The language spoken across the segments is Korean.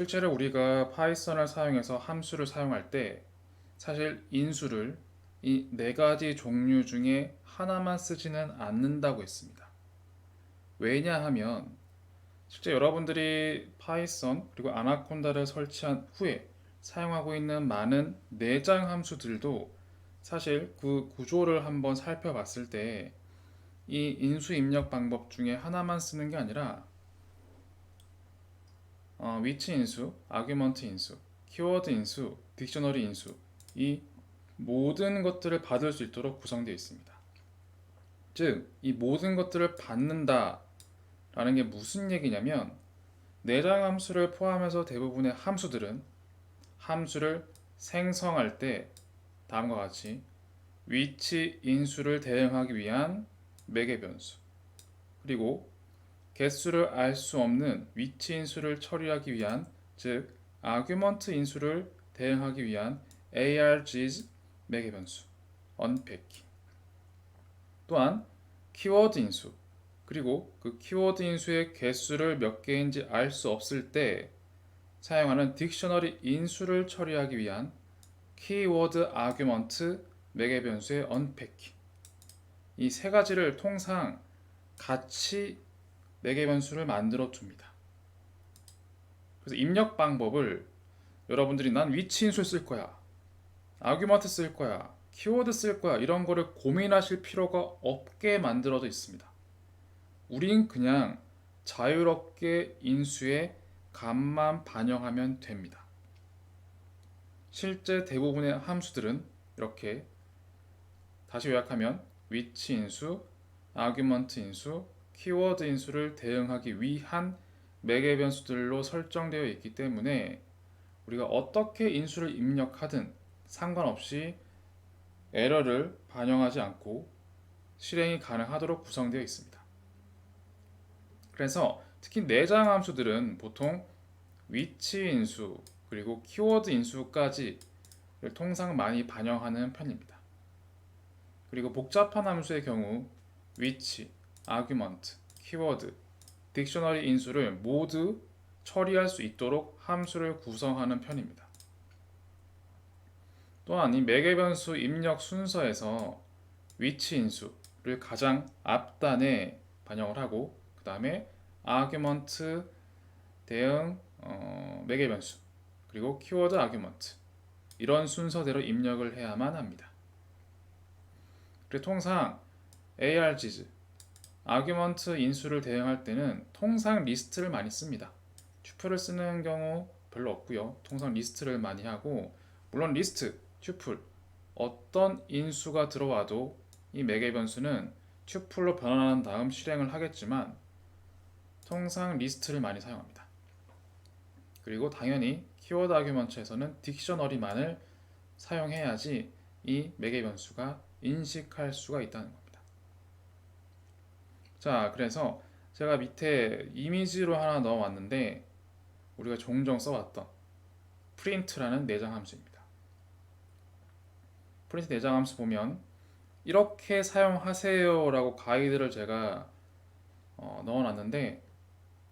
실제로 우리가 파이썬을 사용해서 함수를 사용할 때 사실 인수를 이 네 가지 종류 중에 하나만 쓰지는 않는다고 했습니다. 왜냐하면 실제 여러분들이 파이썬 그리고 아나콘다를 설치한 후에 사용하고 있는 많은 내장 함수들도 사실 그 구조를 한번 살펴봤을 때 이 인수 입력 방법 중에 하나만 쓰는 게 아니라 위치 인수, 아규먼트 인수, 키워드 인수, 딕셔너리 인수 이 모든 것들을 받을 수 있도록 구성되어 있습니다. 즉, 이 모든 것들을 받는다라는 게 무슨 얘기냐면 내장 함수를 포함해서 대부분의 함수들은 함수를 생성할 때 다음과 같이 위치 인수를 대응하기 위한 매개 변수 그리고 개수를 알 수 없는 위치 인수를 처리하기 위한 즉 아규먼트 인수를 대응하기 위한 args 매개 변수 언패킹 또한 키워드 인수 그리고 그 키워드 인수의 개수를 몇 개인지 알 수 없을 때 사용하는 딕셔너리 인수를 처리하기 위한 키워드 아규먼트 매개 변수의 언패킹 이 세 가지를 통상 같이 매개 변수를 만들어 둡니다. 그래서 입력 방법을 여러분들이 난 위치 인수 쓸 거야, 아규먼트 쓸 거야, 키워드 쓸 거야 이런 거를 고민하실 필요가 없게 만들어져 있습니다. 우린 그냥 자유롭게 인수의 값만 반영하면 됩니다. 실제 대부분의 함수들은 이렇게 다시 요약하면 위치 인수, 아규먼트 인수, 키워드 인수를 대응하기 위한 매개 변수들로 설정되어 있기 때문에 우리가 어떻게 인수를 입력하든 상관없이 에러를 반영하지 않고 실행이 가능하도록 구성되어 있습니다. 그래서 특히 내장 함수들은 보통 위치 인수 그리고 키워드 인수까지를 통상 많이 반영하는 편입니다. 그리고 복잡한 함수의 경우 위치, 아규먼트, 키워드, 딕셔너리 인수를 모두 처리할 수 있도록 함수를 구성하는 편입니다. 또한 이 매개 변수 입력 순서에서 위치 인수를 가장 앞단에 반영을 하고 그 다음에 아규먼트 대응 매개 변수 그리고 키워드 아규먼트 이런 순서대로 입력을 해야만 합니다. 그리고 통상 args 아규먼트 인수를 대응할 때는 통상 리스트를 많이 씁니다. 튜플을 쓰는 경우 별로 없고요. 통상 리스트를 많이 하고 물론 리스트, 튜플 어떤 인수가 들어와도 이 매개 변수는 튜플로 변환한 다음 실행을 하겠지만 통상 리스트를 많이 사용합니다. 그리고 당연히 키워드 아규먼트에서는 딕셔너리만을 사용해야지 이 매개 변수가 인식할 수가 있다는 겁니다. 자, 그래서 제가 밑에 이미지로 하나 넣어왔는데 우리가 종종 써왔던 프린트라는 내장 함수입니다. 프린트 내장 함수 보면 이렇게 사용하세요 라고 가이드를 제가 넣어놨는데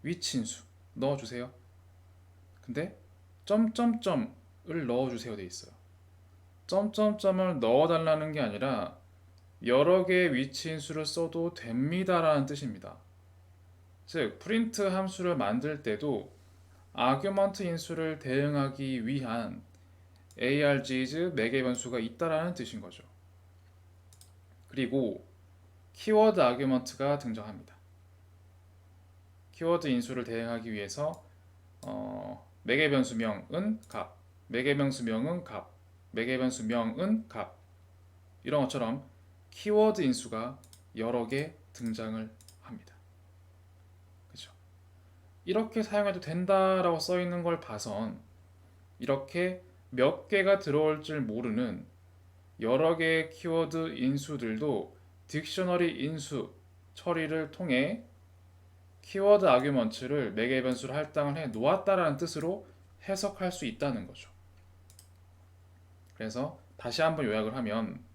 위치인수 넣어주세요. 근데 점점점을 넣어주세요 돼 있어요. 점점점을 넣어달라는 게 아니라 여러 개의 위치인수를 써도 됩니다라는 뜻입니다. 즉 프린트 함수를 만들 때도 아규먼트 인수를 대응하기 위한 args 매개 변수가 있다라는 뜻인 거죠. 그리고 키워드 아규먼트가 등장합니다. 키워드 인수를 대응하기 위해서 매개 변수명은 값, 매개 변수명은 값, 매개 변수명은 값 이런 것처럼 키워드 인수가 여러 개 등장을 합니다. 그렇죠? 이렇게 사용해도 된다라고 써 있는 걸 봐선 이렇게 몇 개가 들어올 줄 모르는 여러 개의 키워드 인수들도 딕셔너리 인수 처리를 통해 키워드 아규먼트를 매개 변수로 할당을 해 놓았다라는 뜻으로 해석할 수 있다는 거죠. 그래서 다시 한번 요약을 하면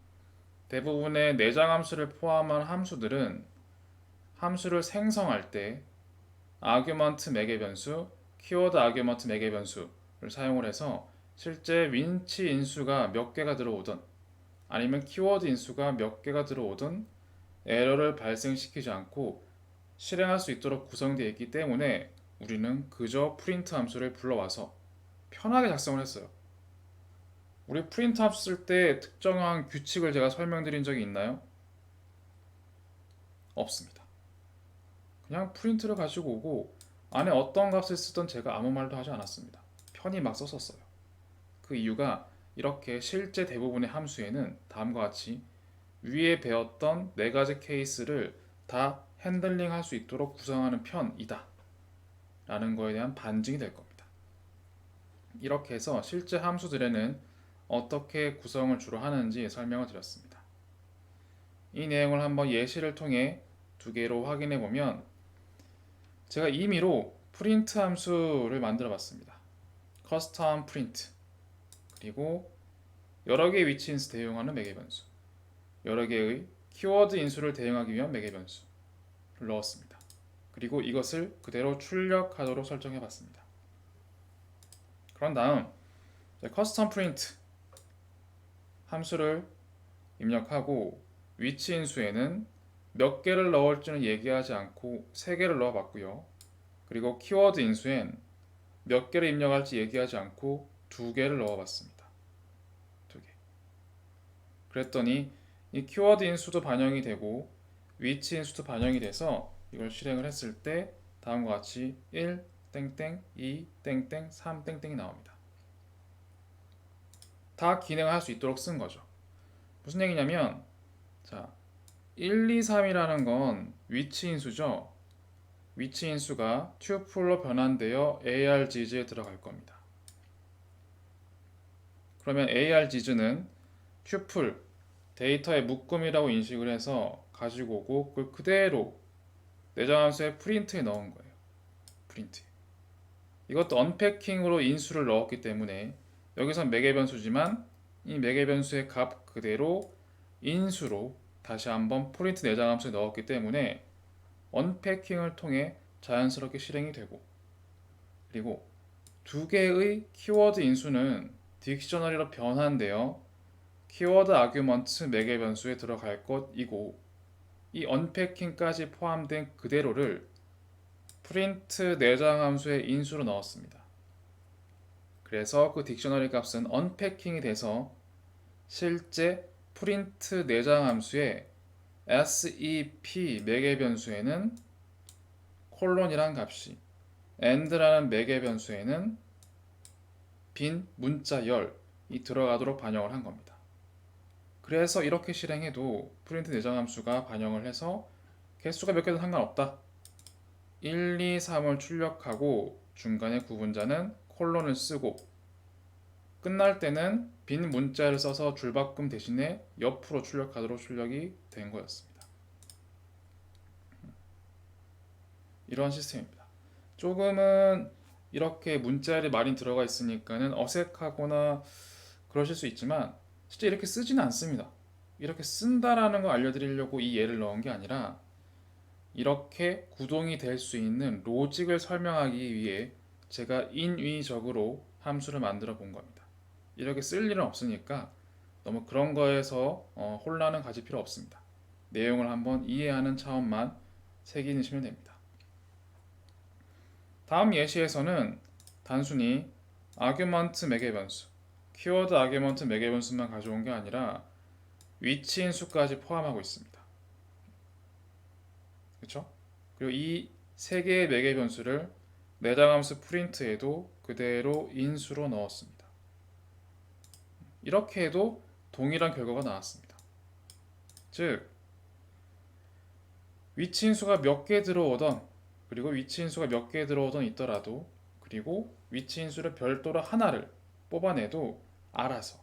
대부분의 내장 함수를 포함한 함수들은 함수를 생성할 때 아규먼트 매개 변수, 키워드 아규먼트 매개 변수를 사용을 해서 실제 윈치 인수가 몇 개가 들어오든 아니면 키워드 인수가 몇 개가 들어오든 에러를 발생시키지 않고 실행할 수 있도록 구성되어 있기 때문에 우리는 그저 프린트 함수를 불러와서 편하게 작성을 했어요. 우리 프린트 함수 쓸 때 특정한 규칙을 제가 설명드린 적이 있나요? 없습니다. 그냥 프린트를 가지고 오고 안에 어떤 값을 쓰던 제가 아무 말도 하지 않았습니다. 편히 막 썼었어요. 그 이유가 이렇게 실제 대부분의 함수에는 다음과 같이 위에 배웠던 네 가지 케이스를 다 핸들링 할 수 있도록 구성하는 편이다 라는 거에 대한 반증이 될 겁니다. 이렇게 해서 실제 함수들에는 어떻게 구성을 주로 하는지 설명을 드렸습니다. 이 내용을 한번 예시를 통해 두 개로 확인해 보면 제가 임의로 프린트 함수를 만들어 봤습니다. 커스텀 프린트 그리고 여러 개의 위치 인수 대용하는 매개 변수 여러 개의 키워드 인수를 대응하기 위한 매개 변수를 넣었습니다. 그리고 이것을 그대로 출력하도록 설정해 봤습니다. 그런 다음 커스텀 프린트 함수를 입력하고 위치 인수에는 몇 개를 넣을지는 얘기하지 않고 3개를 넣어 봤고요. 그리고 키워드 인수엔 몇 개를 입력할지 얘기하지 않고 2개를 넣어 봤습니다. 2개. 그랬더니 이 키워드 인수도 반영이 되고 위치 인수도 반영이 돼서 이걸 실행을 했을 때 다음과 같이 1 땡땡 2 땡땡 3 땡땡이 나옵니다. 다 기능을 할 수 있도록 쓴 거죠. 무슨 얘기냐면 자 1, 2, 3이라는 건 위치 인수죠. 위치 인수가 튜플로 변환되어 args에 들어갈 겁니다. 그러면 args는 튜플 데이터의 묶음이라고 인식을 해서 가지고 오고 그걸 그대로 내장함수의 프린트에 넣은 거예요. 프린트. 이것도 언패킹으로 인수를 넣었기 때문에 여기선 매개 변수지만 이 매개 변수의 값 그대로 인수로 다시 한번 프린트 내장함수에 넣었기 때문에 언패킹을 통해 자연스럽게 실행이 되고 그리고 2개의 키워드 인수는 딕셔너리로 변환되어 키워드 아규먼트 매개 변수에 들어갈 것이고 이 언패킹까지 포함된 그대로를 프린트 내장 함수의 인수로 넣었습니다. 그래서 그 딕셔너리 값은 언패킹이 돼서 실제 프린트 내장 함수의 SEP 매개 변수에는 콜론이란 값이 AND라는 매개 변수에는 빈 문자 열이 들어가도록 반영을 한 겁니다. 그래서 이렇게 실행해도 프린트 내장 함수가 반영을 해서 개수가 몇 개든 상관없다. 1, 2, 3을 출력하고 중간에 구분자는 콜론을 쓰고 끝날 때는 빈 문자를 써서 줄바꿈 대신에 옆으로 출력하도록 출력이 된 거였습니다. 이런 시스템입니다. 조금은 이렇게 문자열이 많이 들어가 있으니까는 어색하거나 그러실 수 있지만 실제 이렇게 쓰지는 않습니다. 이렇게 쓴다라는 거 알려드리려고 이 예를 넣은 게 아니라 이렇게 구동이 될 수 있는 로직을 설명하기 위해 제가 인위적으로 함수를 만들어 본 겁니다. 이렇게 쓸 일은 없으니까 너무 그런 거에서 혼란은 가질 필요 없습니다. 내용을 한번 이해하는 차원만 새기시면 됩니다. 다음 예시에서는 단순히 아규먼트 매개 변수, 키워드 아규먼트 매개 변수만 가져온 게 아니라 위치 인수까지 포함하고 있습니다. 그렇죠? 그리고 이 세 개의 매개 변수를 내장함수 프린트에도 그대로 인수로 넣었습니다. 이렇게 해도 동일한 결과가 나왔습니다. 즉 위치 인수가 몇 개 들어오던 그리고 위치 인수가 몇 개 들어오던 있더라도 그리고 위치 인수를 별도로 하나를 뽑아내도 알아서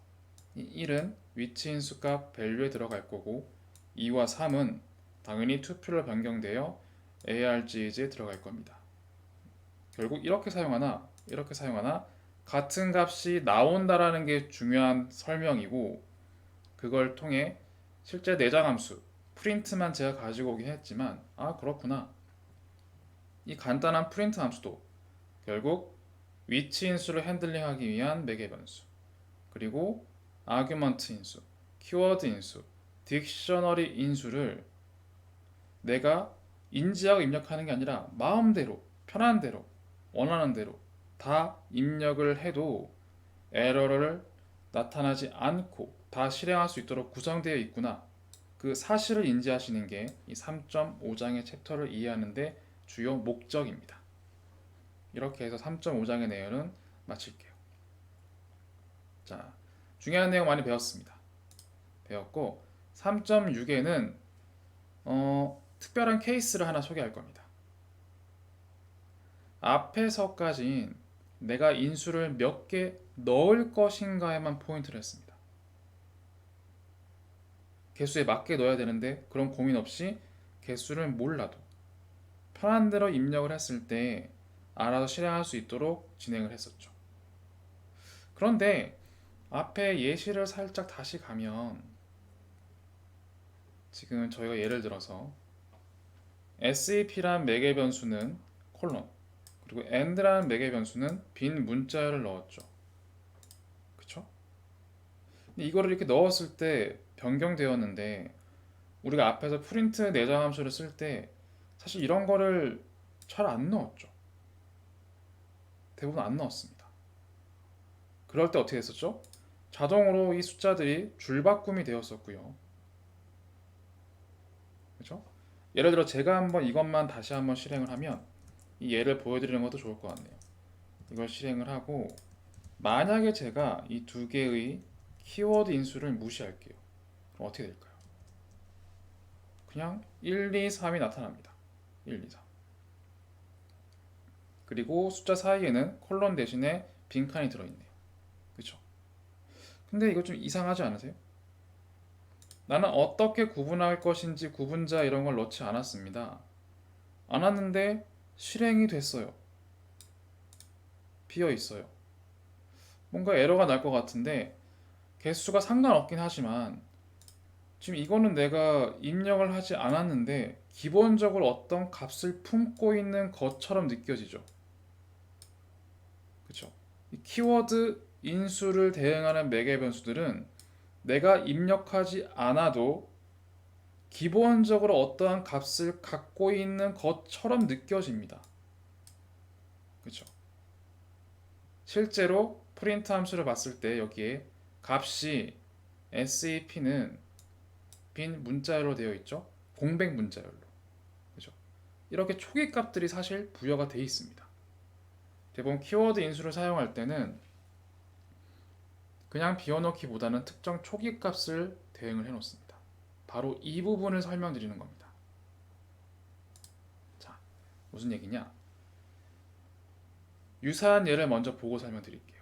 이 1은 위치 인수 값 밸류에 들어갈 거고 2와 3은 당연히 투표로 변경되어 args에 들어갈 겁니다. 결국 이렇게 사용하나 이렇게 사용하나 같은 값이 나온다라는 게 중요한 설명이고 그걸 통해 실제 내장함수 프린트만 제가 가지고 오긴 했지만 아 그렇구나 이 간단한 프린트 함수도 결국 위치 인수를 핸들링하기 위한 매개 변수, 그리고 아규먼트 인수, 키워드 인수, 딕셔너리 인수를 내가 인지하고 입력하는 게 아니라 마음대로, 편한 대로, 원하는 대로 다 입력을 해도 에러를 나타나지 않고 다 실행할 수 있도록 구성되어 있구나. 그 사실을 인지하시는 게 이 3.5장의 챕터를 이해하는데 주요 목적입니다. 이렇게 해서 3.5장의 내용은 마칠게요. 자, 중요한 내용 많이 배웠고 3.6에는 특별한 케이스를 하나 소개할 겁니다. 앞에서까진 내가 인수를 몇 개 넣을 것인가에만 포인트를 했습니다. 개수에 맞게 넣어야 되는데 그런 고민 없이 개수를 몰라도 편한 대로 입력을 했을 때 알아서 실행할 수 있도록 진행을 했었죠. 그런데 앞에 예시를 살짝 다시 가면 지금 저희가 예를 들어서 SEP라는 매개 변수는 콜론, 그리고 AND라는 매개 변수는 빈 문자열을 넣었죠. 그쵸? 근데 이거를 이렇게 넣었을 때 변경되었는데 우리가 앞에서 프린트 내장 함수를 쓸 때 사실 이런 거를 잘 안 넣었죠. 대부분 안 넣었습니다. 그럴 때 어떻게 했었죠? 자동으로 이 숫자들이 줄바꿈이 되었었고요. 그렇죠? 예를 들어 제가 한번 이것만 다시 한번 실행을 하면 이 예를 보여드리는 것도 좋을 것 같네요. 이걸 실행을 하고 만약에 제가 이 두 개의 키워드 인수를 무시할게요. 그럼 어떻게 될까요? 그냥 1, 2, 3이 나타납니다. 1, 2, 3. 그리고 숫자 사이에는 콜론 대신에 빈칸이 들어있네요. 그렇죠? 근데 이거 좀 이상하지 않으세요? 나는 어떻게 구분할 것인지 구분자 이런 걸 넣지 않았습니다. 않았는데 실행이 됐어요. 비어 있어요. 뭔가 에러가 날 것 같은데 개수가 상관없긴 하지만 지금 이거는 내가 입력을 하지 않았는데 기본적으로 어떤 값을 품고 있는 것처럼 느껴지죠. 그렇죠? 이 키워드 인수를 대응하는 매개 변수들은 내가 입력하지 않아도 기본적으로 어떠한 값을 갖고 있는 것처럼 느껴집니다. 그렇죠? 실제로 프린트 함수를 봤을 때 여기에 값이 SEP는 빈 문자열로 되어 있죠. 공백 문자열로. 그렇죠? 이렇게 초기 값들이 사실 부여가 되어 있습니다. 대부분 키워드 인수를 사용할 때는 그냥 비워넣기보다는 특정 초기 값을 대응을 해 놓습니다. 바로 이 부분을 설명드리는 겁니다. 자, 무슨 얘기냐? 유사한 예를 먼저 보고 설명드릴게요.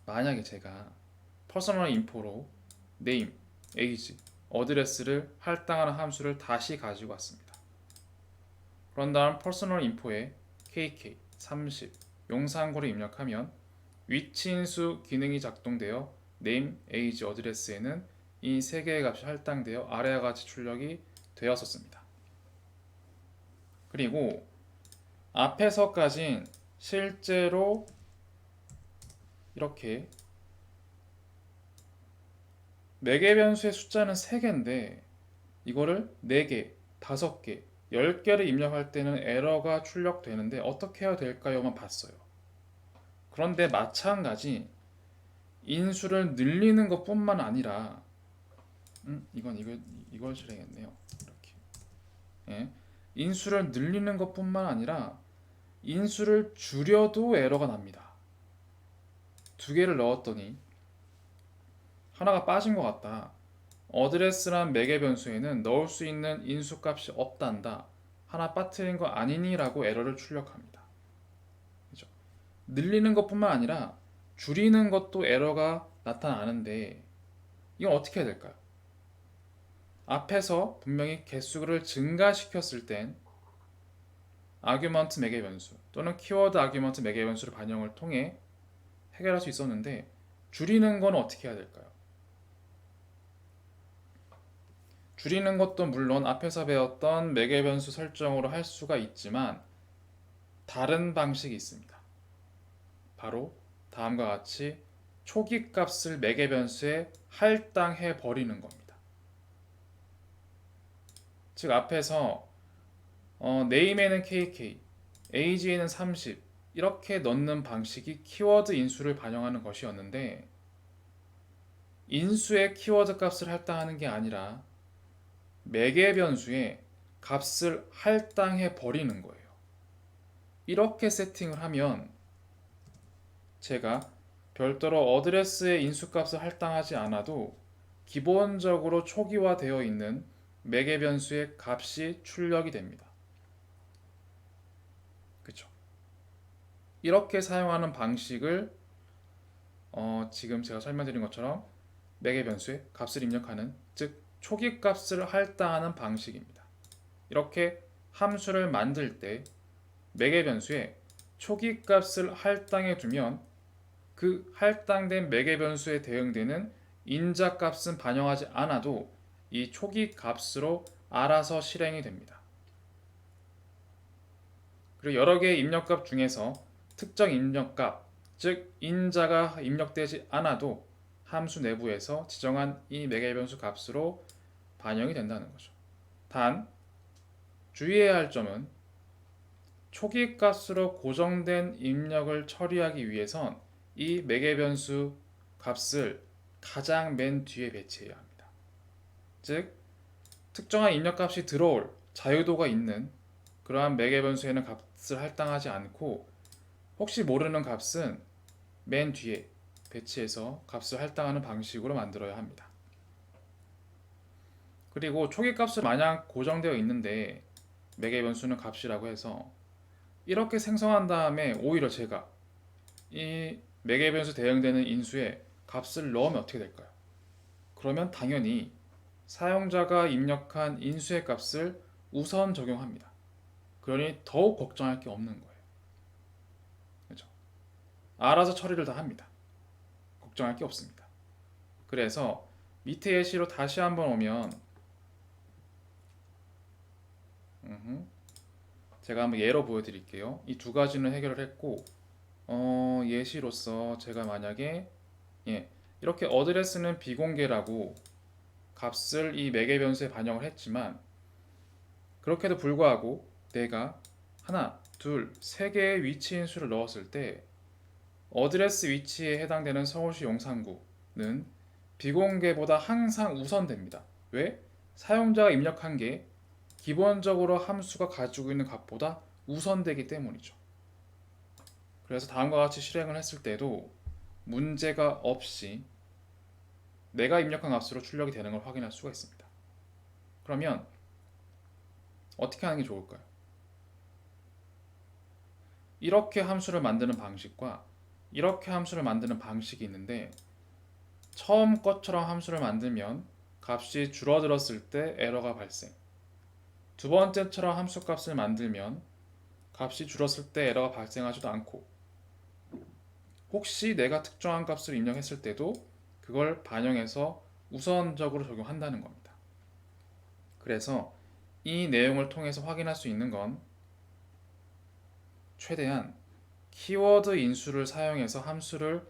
만약에 제가 퍼스널 인포로 name, age, 어드레스를 할당하는 함수를 다시 가지고 왔습니다. 그런 다음 퍼스널 인포에 kk, 30, 용산구를 입력하면 위치 인수 기능이 작동되어 name, age, 어드레스에는 이 세 개의 값이 할당되어 아래와 같이 출력이 되었었습니다. 그리고 앞에서까진 실제로 이렇게 매개 변수의 숫자는 3개인데 이거를 4개, 5개, 10개를 입력할 때는 에러가 출력되는데 어떻게 해야 될까요?만 봤어요. 그런데 마찬가지 인수를 늘리는 것뿐만 아니라 이걸 실행했네요. 이렇게. 예. 인수를 늘리는 것뿐만 아니라 인수를 줄여도 에러가 납니다. 2개를 넣었더니 하나가 빠진 것 같다. 어드레스란 매개 변수에는 넣을 수 있는 인수값이 없단다. 하나 빠뜨린 거 아니니? 라고 에러를 출력합니다. 그죠? 늘리는 것뿐만 아니라 줄이는 것도 에러가 나타나는데 이건 어떻게 해야 될까요? 앞에서 분명히 개수를 증가시켰을 땐 아규먼트 매개 변수 또는 키워드 아규먼트 매개 변수를 반영을 통해 해결할 수 있었는데 줄이는 건 어떻게 해야 될까요? 줄이는 것도 물론 앞에서 배웠던 매개 변수 설정으로 할 수가 있지만 다른 방식이 있습니다. 바로 다음과 같이 초기 값을 매개 변수에 할당해 버리는 겁니다. 즉 앞에서 name에는 kk, age에는 30 이렇게 넣는 방식이 키워드 인수를 반영하는 것이었는데, 인수의 키워드 값을 할당하는 게 아니라 매개 변수에 값을 할당해 버리는 거예요. 이렇게 세팅을 하면 제가 별도로 어드레스의 인수값을 할당하지 않아도 기본적으로 초기화되어 있는 매개 변수의 값이 출력이 됩니다. 그렇죠? 이렇게 사용하는 방식을 지금 제가 설명드린 것처럼 매개 변수에 값을 입력하는, 즉 초기 값을 할당하는 방식입니다. 이렇게 함수를 만들 때 매개 변수에 초기 값을 할당해 두면 그 할당된 매개 변수에 대응되는 인자 값은 반영하지 않아도 이 초기 값으로 알아서 실행이 됩니다. 그리고 여러 개의 입력값 중에서 특정 입력값, 즉 인자가 입력되지 않아도 함수 내부에서 지정한 이 매개 변수 값으로 반영이 된다는 거죠. 단 주의해야 할 점은 초기 값으로 고정된 입력을 처리하기 위해선 이 매개 변수 값을 가장 맨 뒤에 배치해야 합니다. 즉 특정한 입력값이 들어올 자유도가 있는 그러한 매개 변수에는 값을 할당하지 않고, 혹시 모르는 값은 맨 뒤에 배치해서 값을 할당하는 방식으로 만들어야 합니다. 그리고 초기 값을 만약 고정되어 있는데 매개 변수는 값이라고 해서 이렇게 생성한 다음에 오히려 제가 이 매개 변수 대응되는 인수에 값을 넣으면 어떻게 될까요? 그러면 당연히 사용자가 입력한 인수의 값을 우선 적용합니다. 그러니 더욱 걱정할 게 없는 거예요. 그렇죠? 알아서 처리를 다 합니다. 걱정할 게 없습니다. 그래서 밑에 예시로 다시 한번 오면 제가 한번 예로 보여드릴게요. 이 두 가지는 해결을 했고, 예시로서 제가 만약에 이렇게 어드레스는 비공개라고 값을 이 매개 변수에 반영을 했지만, 그렇게도 불구하고 내가 하나, 둘, 세 개의 위치 인수를 넣었을 때 어드레스 위치에 해당되는 서울시 용산구는 비공개보다 항상 우선됩니다. 왜? 사용자가 입력한 게 기본적으로 함수가 가지고 있는 값보다 우선되기 때문이죠. 그래서 다음과 같이 실행을 했을 때도 문제가 없이 내가 입력한 값으로 출력이 되는 걸 확인할 수가 있습니다. 그러면 어떻게 하는 게 좋을까요? 이렇게 함수를 만드는 방식과 이렇게 함수를 만드는 방식이 있는데, 처음 것처럼 함수를 만들면 값이 줄어들었을 때 에러가 발생, 두 번째처럼 함수 값을 만들면 값이 줄었을 때 에러가 발생하지도 않고, 혹시 내가 특정한 값을 입력했을 때도 그걸 반영해서 우선적으로 적용한다는 겁니다. 그래서 이 내용을 통해서 확인할 수 있는 건 최대한 키워드 인수를 사용해서 함수를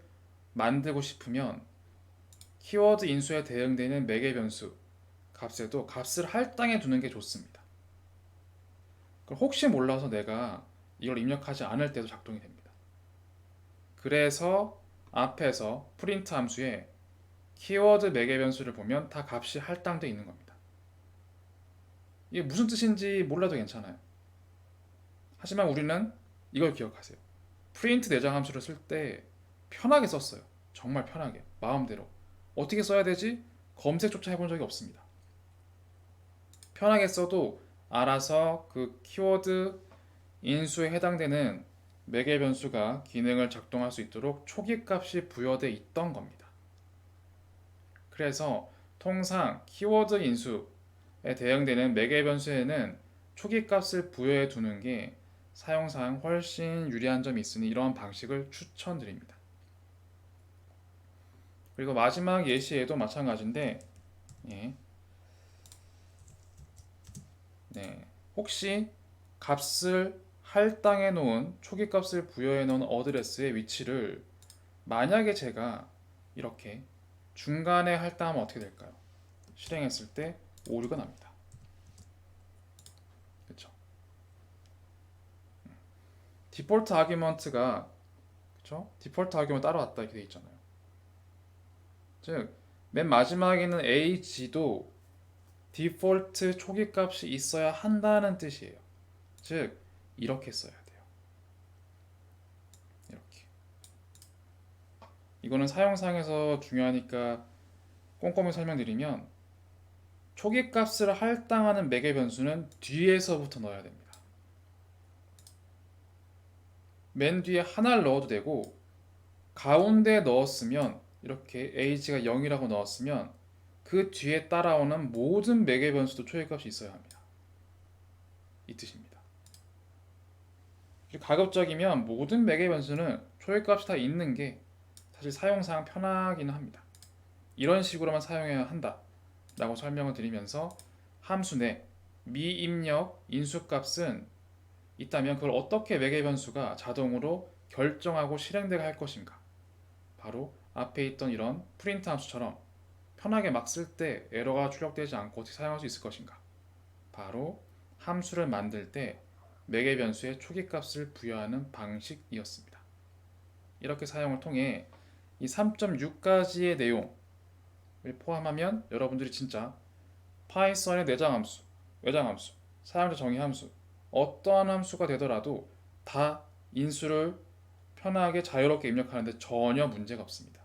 만들고 싶으면 키워드 인수에 대응되는 매개 변수 값에도 값을 할당해 두는 게 좋습니다. 혹시 몰라서 내가 이걸 입력하지 않을 때도 작동이 됩니다. 그래서 앞에서 프린트 함수에 키워드 매개 변수를 보면 다 값이 할당되어 있는 겁니다. 이게 무슨 뜻인지 몰라도 괜찮아요. 하지만 우리는 이걸 기억하세요. 프린트 내장 함수를 쓸 때 편하게 썼어요. 정말 편하게, 마음대로. 어떻게 써야 되지? 검색조차 해본 적이 없습니다. 편하게 써도 알아서 그 키워드 인수에 해당되는 매개 변수가 기능을 작동할 수 있도록 초기 값이 부여되어 있던 겁니다. 그래서 통상 키워드 인수에 대응되는 매개 변수에는 초기 값을 부여해 두는 게 사용상 훨씬 유리한 점이 있으니 이러한 방식을 추천드립니다. 그리고 마지막 예시에도 마찬가지인데, 혹시 값을 할당해 놓은 초기값을 부여해 놓은 어드레스의 위치를 만약에 제가 이렇게 중간에 할당하면 어떻게 될까요? 실행했을 때 오류가 납니다. 그렇죠? 디폴트 아규먼트가 그렇죠? 디폴트 아규먼트 따라왔다 이렇게 돼 있잖아요. 즉 맨 마지막에 있는 ag도 디폴트 초기값이 있어야 한다는 뜻이에요. 즉 이렇게 써야 돼요. 이렇게. 이거는 사용상에서 중요하니까 꼼꼼히 설명드리면 초기값을 할당하는 매개 변수는 뒤에서부터 넣어야 됩니다. 맨 뒤에 하나를 넣어도 되고 가운데 넣었으면 이렇게 age가 0이라고 넣었으면 그 뒤에 따라오는 모든 매개 변수도 초기값이 있어야 합니다. 이 뜻입니다. 가급적이면 모든 매개 변수는 초기값이 다 있는 게 사실 사용상 편하기는 합니다. 이런 식으로만 사용해야 한다 라고 설명을 드리면서 함수 내 미입력 인수값은 있다면 그걸 어떻게 매개 변수가 자동으로 결정하고 실행되게 할 것인가, 바로 앞에 있던 이런 프린트 함수처럼 편하게 막 쓸 때 에러가 출력되지 않고 어떻게 사용할 수 있을 것인가, 바로 함수를 만들 때 매개 변수의 초기값을 부여하는 방식이었습니다. 이렇게 사용을 통해 이 3.6까지의 내용을 포함하면 여러분들이 진짜 파이썬의 내장 함수, 외장 함수, 사용자 정의 함수, 어떠한 함수가 되더라도 다 인수를 편하게 자유롭게 입력하는데 전혀 문제가 없습니다.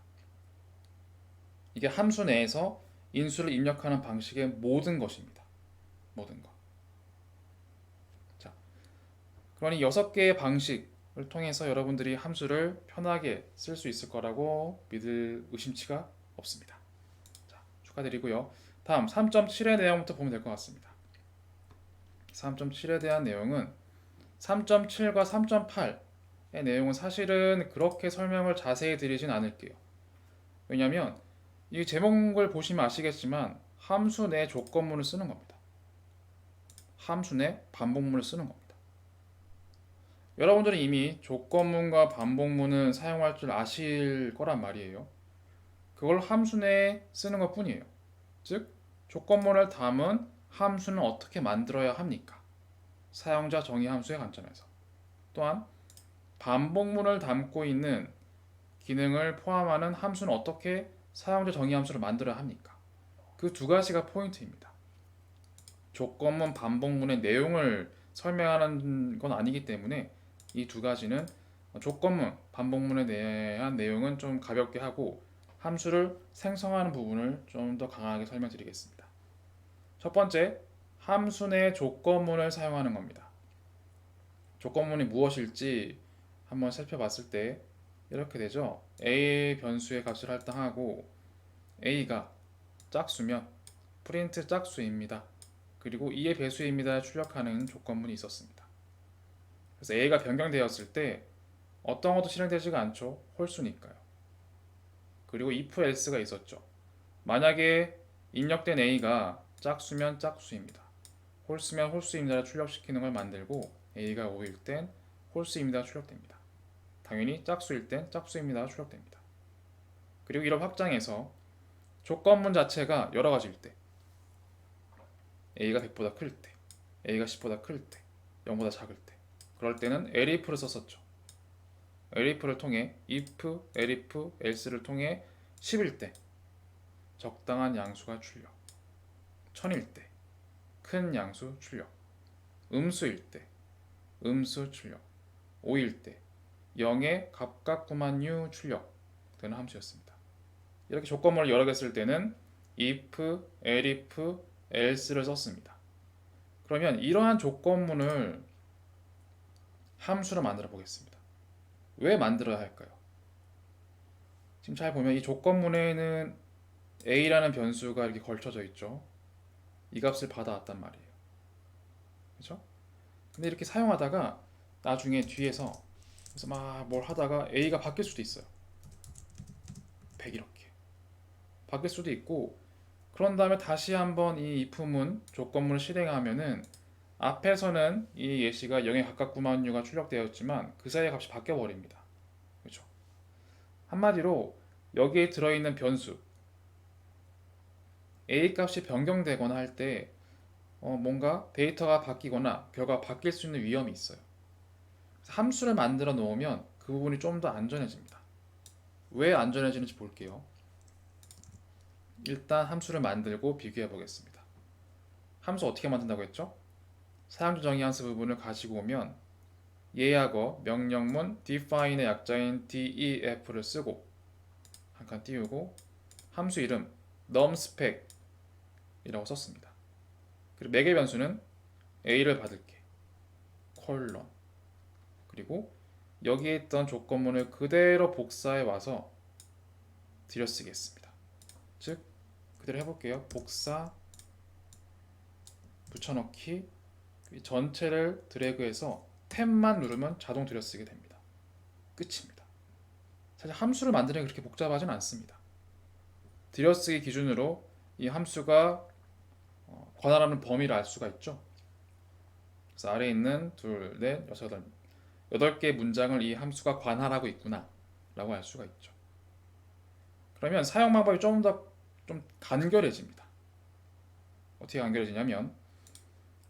이게 함수 내에서 인수를 입력하는 방식의 모든 것입니다. 모든 것. 자, 그러니 6개의 방식을 통해서 여러분들이 함수를 편하게 쓸 수 있을 거라고 믿을 의심치가 없습니다. 자, 축하드리고요. 다음 3.7의 내용부터 보면 될 것 같습니다. 3.7에 대한 내용은 3.7과 3.8의 내용은 사실은 그렇게 설명을 자세히 드리진 않을게요. 왜냐하면 이 제목을 보시면 아시겠지만 함수 내 조건문을 쓰는 겁니다. 함수 내 반복문을 쓰는 겁니다. 여러분들은 이미 조건문과 반복문은 사용할 줄 아실 거란 말이에요. 그걸 함수 내에 쓰는 것 뿐이에요. 즉 조건문을 담은 함수는 어떻게 만들어야 합니까? 사용자 정의 함수의 관점에서. 또한 반복문을 담고 있는 기능을 포함하는 함수는 어떻게 사용자 정의 함수를 만들어야 합니까? 그 두 가지가 포인트입니다. 조건문, 반복문의 내용을 설명하는 건 아니기 때문에 이 두 가지는 조건문, 반복문에 대한 내용은 좀 가볍게 하고 함수를 생성하는 부분을 좀 더 강하게 설명드리겠습니다. 첫 번째, 함수 내 조건문을 사용하는 겁니다. 조건문이 무엇일지 한번 살펴봤을 때 이렇게 되죠. A 변수의 값을 할당하고 A가 짝수면 프린트 짝수입니다. 그리고 2의 배수입니다 출력하는 조건문이 있었습니다. 그래서 A가 변경되었을 때 어떤 것도 실행되지가 않죠. 홀수니까요. 그리고 if else가 있었죠. 만약에 입력된 A가 짝수면 짝수입니다. 홀수면 홀수입니다를 출력시키는 걸 만들고 A가 5일 땐 홀수입니다 출력됩니다. 당연히 짝수일 땐 짝수입니다 출력됩니다. 그리고 이런 확장해서 조건문 자체가 여러 가지일 때 A가 100보다 클 때, A가 10보다 클 때, 0보다 작을 때, 그럴 때는 elif를 썼었죠. elif를 통해 if, elif, else를 통해 10일 때 적당한 양수가 출력, 1000일 때 큰 양수 출력, 음수일 때 음수 출력, 5일 때 0의 값같구만유 출력 되는 함수였습니다. 이렇게 조건문을 여러 개 쓸 때는 if, elif, else를 썼습니다. 그러면 이러한 조건문을 함수로 만들어 보겠습니다. 왜 만들어야 할까요? 지금 잘 보면 이 조건문에는 a라는 변수가 이렇게 걸쳐져 있죠. 이 값을 받아왔단 말이에요. 그렇죠? 근데 이렇게 사용하다가 나중에 뒤에서 그래서 막 뭘 하다가 a가 바뀔 수도 있어요. 100 이렇게 바뀔 수도 있고, 그런 다음에 다시 한번 이 if문 조건문을 실행하면은 앞에서는 이 예시가 0에 가깝구만 유가 출력되었지만 그 사이에 값이 바뀌어 버립니다. 그렇죠? 한마디로 여기에 들어있는 변수 a 값이 변경되거나 할 때 뭔가 데이터가 바뀌거나 결과가 바뀔 수 있는 위험이 있어요. 그래서 함수를 만들어 놓으면 그 부분이 좀 더 안전해집니다. 왜 안전해지는지 볼게요. 일단 함수를 만들고 비교해 보겠습니다. 함수 어떻게 만든다고 했죠? 사용자 정의함수 부분을 가지고 오면 예약어 명령문 define의 약자인 def를 쓰고 한 칸 띄우고 함수 이름 numspec이라고 썼습니다. 그리고 매개 변수는 a를 받을게 콜론 그리고 여기에 있던 조건문을 그대로 복사해 와서 들여쓰겠습니다. 즉 그대로 해볼게요. 복사 붙여넣기 전체를 드래그해서 탭만 누르면 자동 들여쓰게 됩니다. 끝입니다. 사실 함수를 만드는 게 그렇게 복잡하진 않습니다. 들여쓰기 기준으로 이 함수가 관할하는 범위를 알 수가 있죠. 그래서 아래에 있는 둘, 넷, 여섯, 여덟 개의 문장을 이 함수가 관할하고 있구나 라고 알 수가 있죠. 그러면 사용 방법이 좀 더 좀 간결해집니다. 어떻게 간결해지냐면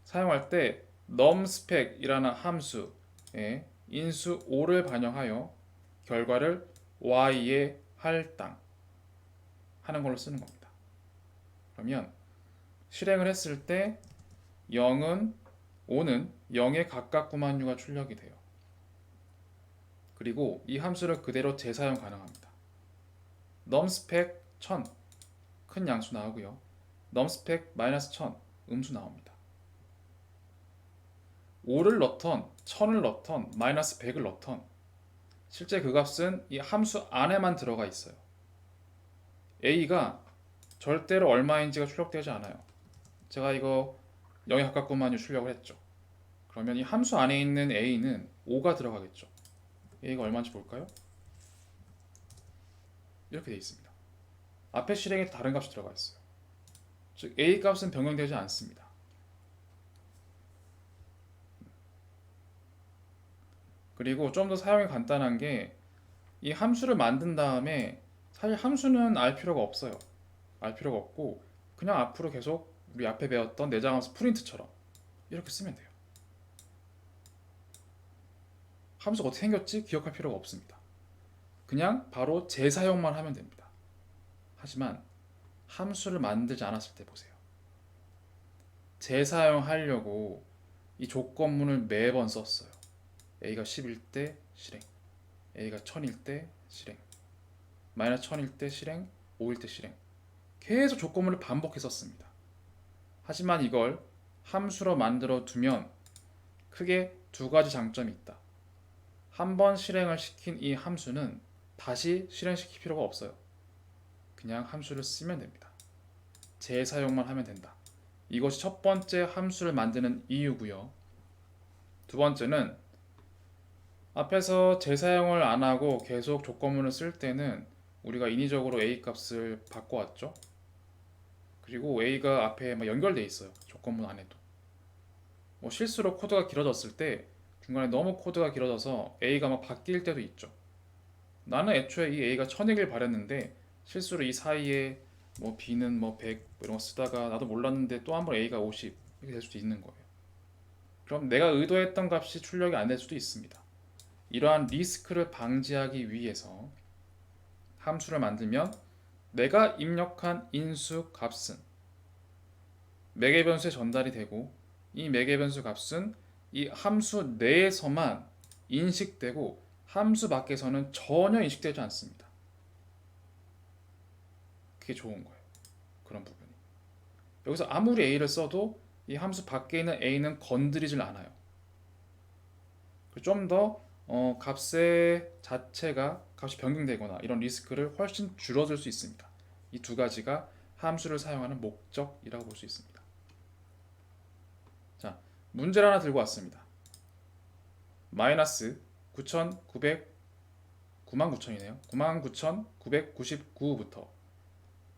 사용할 때 numspec이라는 함수에 인수 5를 반영하여 결과를 y에 할당 하는 걸로 쓰는 겁니다. 그러면 실행을 했을 때 5는 0에 가깝구만 유가 출력이 돼요. 그리고 이 함수를 그대로 재사용 가능합니다. numspec 1000 큰 양수 나오고요. numspec -1000 음수 나옵니다. 5를 넣던 1000을 넣던 -100을 넣던 실제 그 값은 이 함수 안에만 들어가 있어요. a가 절대로 얼마인지가 출력되지 않아요. 제가 이거 0에 가깝구만 유 출력을 했죠. 그러면 이 함수 안에 있는 a는 5가 들어가겠죠. a가 얼마인지 볼까요? 이렇게 되어 있습니다. 앞에 실행에 다른 값이 들어가 있어요. 즉 a 값은 변경되지 않습니다. 그리고 좀 더 사용이 간단한 게 이 함수를 만든 다음에 사실 함수는 알 필요가 없어요. 알 필요가 없고 그냥 앞으로 계속 우리 앞에 배웠던 내장함수 프린트처럼 이렇게 쓰면 돼요. 함수가 어떻게 생겼지 기억할 필요가 없습니다. 그냥 바로 재사용만 하면 됩니다. 하지만 함수를 만들지 않았을 때 보세요. 재사용하려고 이 조건문을 매번 썼어요. a가 10일 때 실행, a가 1000일 때 실행, -1000일 때 실행, 5일 때 실행. 계속 조건문을 반복해 썼습니다. 하지만 이걸 함수로 만들어 두면 크게 두 가지 장점이 있다. 한 번 실행을 시킨 이 함수는 다시 실행시킬 필요가 없어요. 그냥 함수를 쓰면 됩니다. 재사용만 하면 된다. 이것이 첫 번째 함수를 만드는 이유고요. 두 번째는 앞에서 재사용을 안 하고 계속 조건문을 쓸 때는 우리가 인위적으로 a 값을 바꿔왔죠. 그리고 a가 앞에 막 연결돼 있어요. 조건문 안에도. 실수로 코드가 길어졌을 때 중간에 너무 코드가 길어져서 a가 막 바뀔 때도 있죠. 나는 애초에 이 a가 1000이길 바랬는데 실수로 이 사이에 b는 100 이런 거 쓰다가 나도 몰랐는데 또 한 번 a가 50 이렇게 될 수도 있는 거예요. 그럼 내가 의도했던 값이 출력이 안 될 수도 있습니다. 이러한 리스크를 방지하기 위해서 함수를 만들면 내가 입력한 인수 값은 매개 변수에 전달이 되고 이 매개 변수 값은 이 함수 내에서만 인식되고 함수 밖에서는 전혀 인식되지 않습니다. 그게 좋은 거예요. 그런 부분이. 여기서 아무리 a를 써도 이 함수 밖에 있는 a는 건드리질 않아요. 좀 더 값의 자체가 값이 변경되거나 이런 리스크를 훨씬 줄어들 수 있습니다. 이 두 가지가 함수를 사용하는 목적이라고 볼 수 있습니다. 자, 문제를 하나 들고 왔습니다. 마이너스 99,000이네요. 99,999부터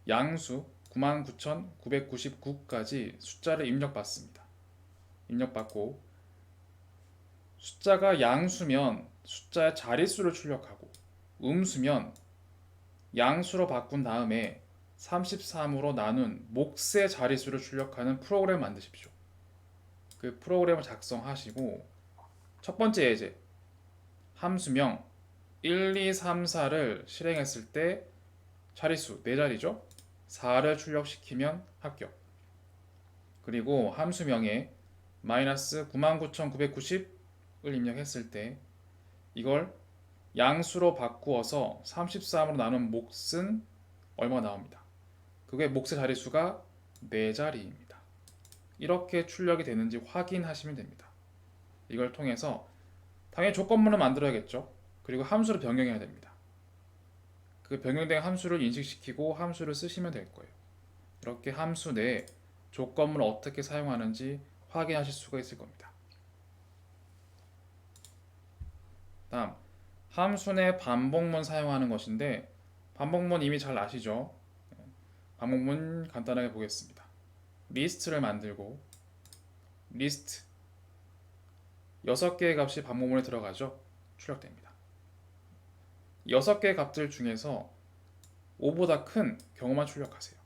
양수 99,999까지 숫자를 입력받습니다. 입력받고, 숫자가 양수면 숫자의 자릿수를 출력하고, 음수면 양수로 바꾼 다음에 33으로 나눈 몫의 자릿수를 출력하는 프로그램을 만드십시오. 그 프로그램을 작성하시고, 첫 번째 예제 함수명 1, 2, 3, 4를 실행했을 때 자릿수 4자리죠. 4를 출력시키면 합격. 그리고 함수명에 마이너스 99,990을 입력했을 때 이걸 양수로 바꾸어서 33으로 나눈 몫은 얼마 나옵니다. 그게 몫의 자릿수가 4자리입니다. 이렇게 출력이 되는지 확인하시면 됩니다. 이걸 통해서 당연히 조건문을 만들어야겠죠. 그리고 함수를 변경해야 됩니다. 그 변경된 함수를 인식시키고 함수를 쓰시면 될 거예요. 이렇게 함수 내에 조건문을 어떻게 사용하는지 확인하실 수가 있을 겁니다. 다음, 함수 내 반복문 사용하는 것인데, 반복문 이미 잘 아시죠? 반복문 간단하게 보겠습니다. 리스트를 만들고, 리스트 6개의 값이 반복문에 들어가죠. 출력됩니다. 6개의 값들 중에서 5보다 큰 경우만 출력하세요.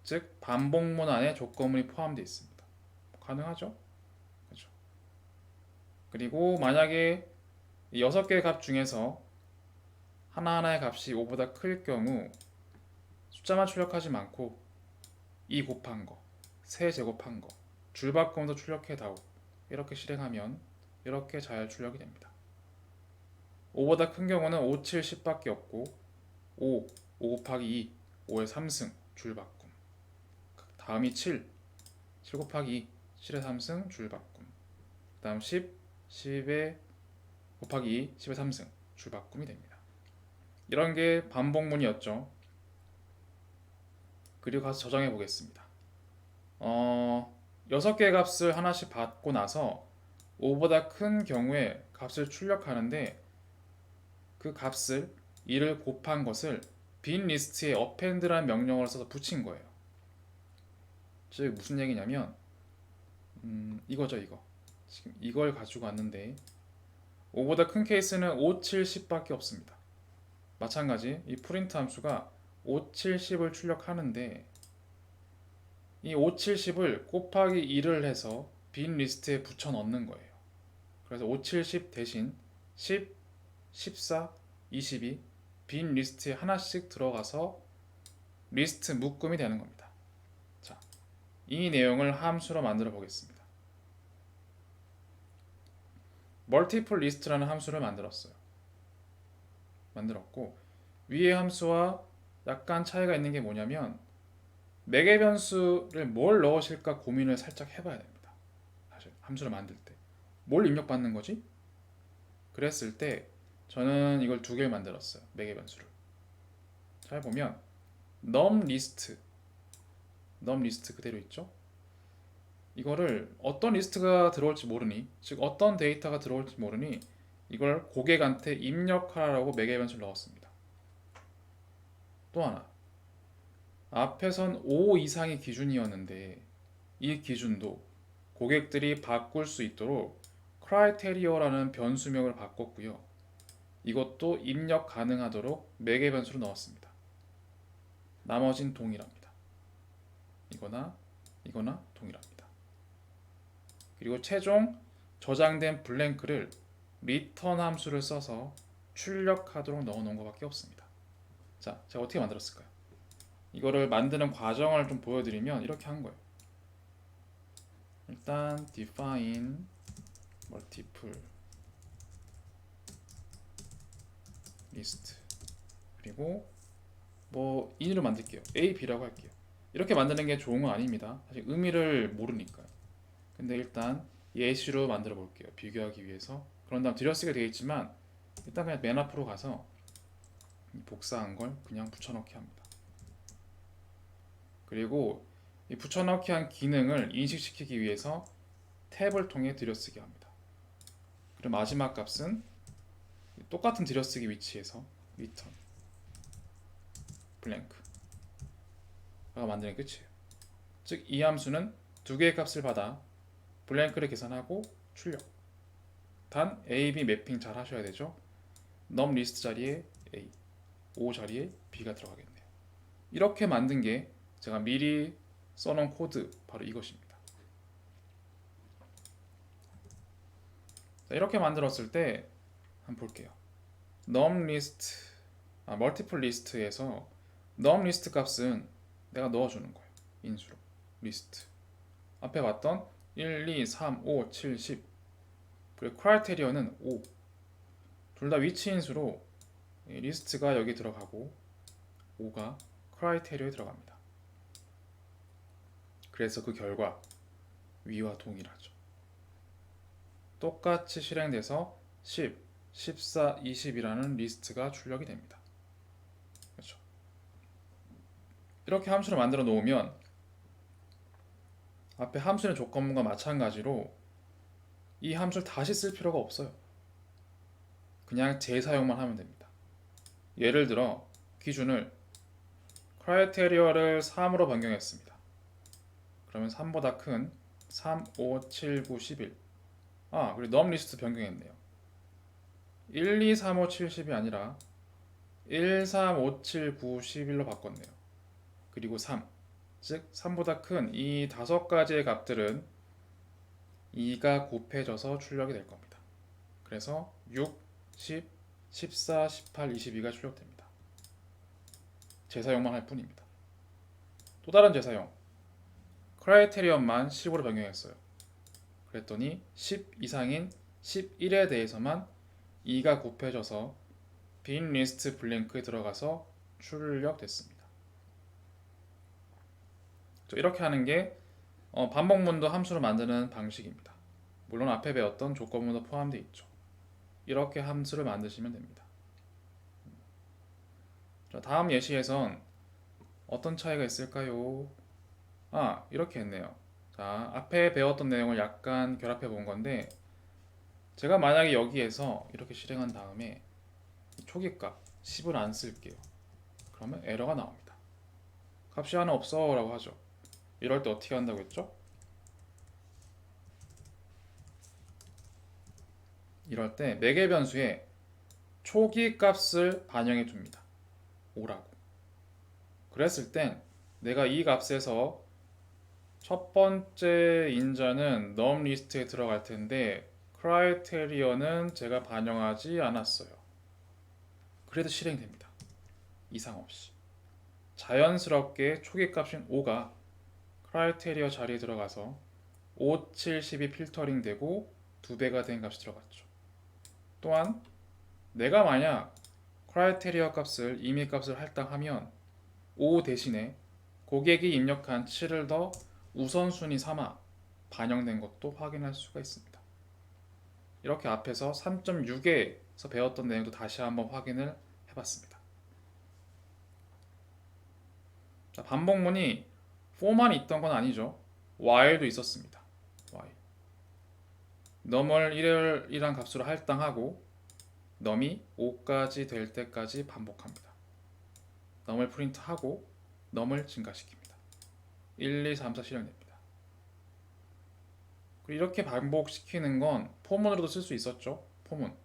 즉 반복문 안에 조건문이 포함되어 있습니다. 가능하죠? 그렇죠. 그리고 만약에 6개의 값 중에서 하나하나의 값이 5보다 클 경우 숫자만 출력하지 않고 2 곱한 거, 3 제곱한 거, 줄바꿈도 출력해다오. 이렇게 실행하면 이렇게 잘 출력이 됩니다. 5보다 큰 경우는 5, 7, 10밖에 없고 5 곱하기 2, 5의 3승 줄바꿈. 다음이 7 곱하기 2, 7의 3승 줄바꿈. 다음 10의 곱하기 2, 10의 3승 줄바꿈이 됩니다. 이런 게 반복문이었죠. 그리고 가서 저장해 보겠습니다. 6개의 값을 하나씩 받고 나서 5보다 큰 경우에 값을 출력하는데 그 값을 2를 곱한 것을 빈 리스트에 append라는 명령어를 써서 붙인 거예요. 즉 무슨 얘기냐면 이거죠. 이거 지금 이걸 가지고 왔는데 5보다 큰 케이스는 5, 7, 10밖에 없습니다. 마찬가지 이 프린트 함수가 5, 7, 10을 출력하는데 이 5, 7, 10을 곱하기 2를 해서 빈 리스트에 붙여 넣는 거예요. 그래서 5, 7, 10 대신 10, 14, 20이 빈 리스트에 하나씩 들어가서 리스트 묶음이 되는 겁니다. 자, 이 내용을 함수로 만들어 보겠습니다. 멀티플 리스트라는 함수를 만들었고 위의 함수와 약간 차이가 있는 게 뭐냐면 매개 변수를 뭘 넣으실까 고민을 살짝 해봐야 됩니다. 사실 함수를 만들 때 뭘 입력받는 거지? 그랬을 때 저는 이걸 2개를 만들었어요. 매개 변수를. 잘 보면 num 리스트 그대로 있죠? 이거를 어떤 리스트가 들어올지 모르니, 즉 어떤 데이터가 들어올지 모르니 이걸 고객한테 입력하라고 매개 변수를 넣었습니다. 또 하나, 앞에선 5 이상의 기준이었는데 이 기준도 고객들이 바꿀 수 있도록 criteria라는 변수명을 바꿨고요. 이것도 입력 가능하도록 매개 변수로 넣었습니다. 나머진 동일합니다. 이거나 동일합니다. 그리고 최종 저장된 블랭크를 return 함수를 써서 출력하도록 넣어놓은 것밖에 없습니다. 자, 제가 어떻게 만들었을까요? 이거를 만드는 과정을 좀 보여드리면 이렇게 한 거예요. 일단 define multiple list 그리고 뭐 in으로 만들게요. a, b라고 할게요. 이렇게 만드는 게 좋은 건 아닙니다. 사실 의미를 모르니까요. 근데 일단 예시로 만들어 볼게요. 비교하기 위해서. 그런 다음 들여쓰게 되어 있지만 일단 그냥 맨 앞으로 가서 복사한 걸 그냥 붙여넣기 합니다. 그리고 이 붙여넣기 한 기능을 인식시키기 위해서 탭을 통해 들여쓰기 합니다. 그리고 마지막 값은 똑같은 들여쓰기 위치에서 return blank가 만드는 끝이에요. 즉 이 함수는 2개의 값을 받아 블랭크를 계산하고 출력. 단 A, B 매핑 잘 하셔야 되죠. num 리스트 자리에 A, O 자리에 B가 들어가겠네요. 이렇게 만든 게 제가 미리 써놓은 코드 바로 이것입니다. 자, 이렇게 만들었을 때 한번 볼게요. num 리스트, 멀티플 리스트에서 num 리스트 값은 내가 넣어주는 거예요. 인수로 리스트. 앞에 봤던 1, 2, 3, 5, 7, 10. 그리고 크라이테리어는 5. 둘 다 위치 인수로 리스트가 여기 들어가고 5가 크라이테리어에 들어갑니다. 그래서 그 결과 위와 동일하죠. 똑같이 실행돼서 10, 14, 20이라는 리스트가 출력이 됩니다. 그렇죠. 이렇게 함수를 만들어 놓으면 앞에 함수의 조건문과 마찬가지로 이 함수를 다시 쓸 필요가 없어요. 그냥 재사용만 하면 됩니다. 예를 들어 기준을 크라이테리어를 3으로 변경했습니다. 그러면 3보다 큰 3, 5, 7, 9, 11. 그리고 num 리스트 변경했네요. 1, 2, 3, 5, 7, 10이 아니라 1, 3, 5, 7, 9, 11로 바꿨네요. 그리고 3, 즉 3보다 큰 이 5가지의 값들은 2가 곱해져서 출력이 될 겁니다. 그래서 6, 10, 14, 18, 22가 출력됩니다. 재사용만 할 뿐입니다. 또 다른 재사용, 크라이테리언만 10으로 변경했어요. 그랬더니 10 이상인 11에 대해서만 2가 곱해져서 빈 리스트 블랭크에 들어가서 출력됐습니다. 이렇게 하는 게 반복문도 함수로 만드는 방식입니다. 물론 앞에 배웠던 조건문도 포함되어 있죠. 이렇게 함수를 만드시면 됩니다. 자, 다음 예시에선 어떤 차이가 있을까요? 이렇게 했네요. 자, 앞에 배웠던 내용을 약간 결합해 본 건데 제가 만약에 여기에서 이렇게 실행한 다음에 초기값 10을 안 쓸게요. 그러면 에러가 나옵니다. 값이 하나 없어 라고 하죠. 이럴 때 어떻게 한다고 했죠? 이럴 때 매개 변수에 초기 값을 반영해 줍니다. 5라고. 그랬을 땐 내가 이 값에서 첫 번째 인자는 num 리스트에 들어갈 텐데 크라이테리어는 제가 반영하지 않았어요. 그래도 실행됩니다. 이상 없이. 자연스럽게 초기 값인 5가 크라이테리어 자리에 들어가서 5, 7, 10이 필터링 되고 2배가 된 값이 들어갔죠. 또한 내가 만약 크라이테리어 값을 임의 값을 할당하면 5 대신에 고객이 입력한 7을 더 우선순위 삼아 반영된 것도 확인할 수가 있습니다. 이렇게 앞에서 3.6에서 배웠던 내용도 다시 한번 확인을 해봤습니다. 자, 반복문이 for만 있던 건 아니죠. while도 있었습니다. while. num을 1이란 값으로 할당하고 num이 5까지 될 때까지 반복합니다. num을 프린트하고 num을 증가시킵니다. 1, 2, 3, 4 실행됩니다. 그리고 이렇게 반복시키는 건 포문으로도 쓸 수 있었죠. 포문.